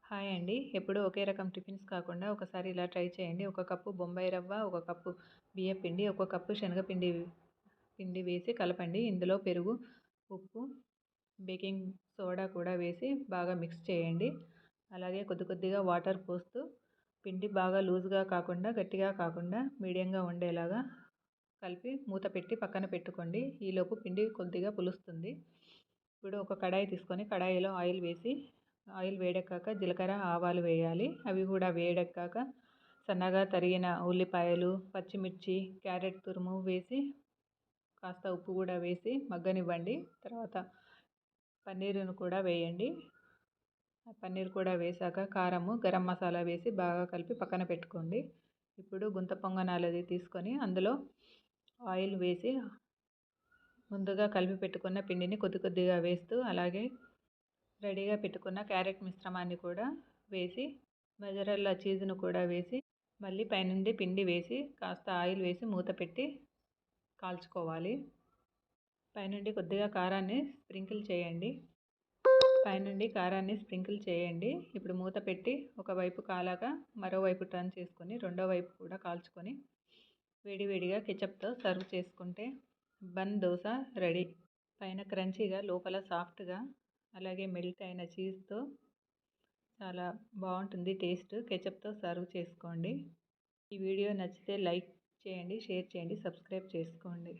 Hi అండి. ఎప్పుడూ ఒకే రకం టిఫిన్స్ కాకుండా ఒకసారి ఇలా ట్రై చేయండి. ఒక కప్పు బొంబాయి రవ్వ, ఒక కప్పు బియ్యపిండి, ఒక కప్పు శనగపిండి వేసి కలపండి. ఇందులో పెరుగు, ఉప్పు, బేకింగ్ సోడా కూడా వేసి బాగా మిక్స్ చేయండి. అలాగే కొద్ది కొద్దిగా వాటర్ పోస్తూ పిండి బాగా లూజ్గా కాకుండా గట్టిగా కాకుండా మీడియంగా ఉండేలాగా కలిపి మూత పెట్టి పక్కన పెట్టుకోండి. ఈలోపు పిండి కొద్దిగా పులుస్తుంది. ఇప్పుడు ఒక కడాయి తీసుకొని కడాయిలో ఆయిల్ వేడెక్కాక జీలకర్ర, ఆవాలు వేయాలి. అవి కూడా వేడెక్కాక సన్నగా తరిగిన ఉల్లిపాయలు, పచ్చిమిర్చి, క్యారెట్ తురుము వేసి కాస్త ఉప్పు కూడా వేసి మగ్గనివ్వండి. తర్వాత పన్నీరును కూడా వేయండి. పన్నీర్ కూడా వేశాక కారము, గరం మసాలా వేసి బాగా కలిపి పక్కన పెట్టుకోండి. ఇప్పుడు గుంత పొంగనాలది తీసుకొని అందులో ఆయిల్ వేసి ముందుగా కలిపి పెట్టుకున్న పిండిని కొద్ది కొద్దిగా వేస్తూ అలాగే రెడీగా పెట్టుకున్న క్యారెట్ మిశ్రమాన్ని కూడా వేసి మొజరెల్లా చీజ్ను కూడా వేసి మళ్ళీ పైనుండి పిండి వేసి కాస్త ఆయిల్ వేసి మూత పెట్టి కాల్చుకోవాలి. పైనుండి కొద్దిగా కారాన్ని స్ప్రింకిల్ చేయండి. ఇప్పుడు మూత పెట్టి ఒకవైపు కాలాక మరోవైపు టర్న్ చేసుకొని రెండో వైపు కూడా కాల్చుకొని వేడివేడిగా కెచప్తో సర్వ్ చేసుకుంటే బన్ దోశ రెడీ. పైన క్రంచీగా లోపల సాఫ్ట్గా అలాగే మెల్ట్ అయిన చీజ్తో చాలా బాగుంటుంది టేస్ట్. కెచప్తో సర్వ్ చేసుకోండి. ఈ వీడియో నచ్చితే లైక్ చేయండి, షేర్ చేయండి, సబ్స్క్రైబ్ చేసుకోండి.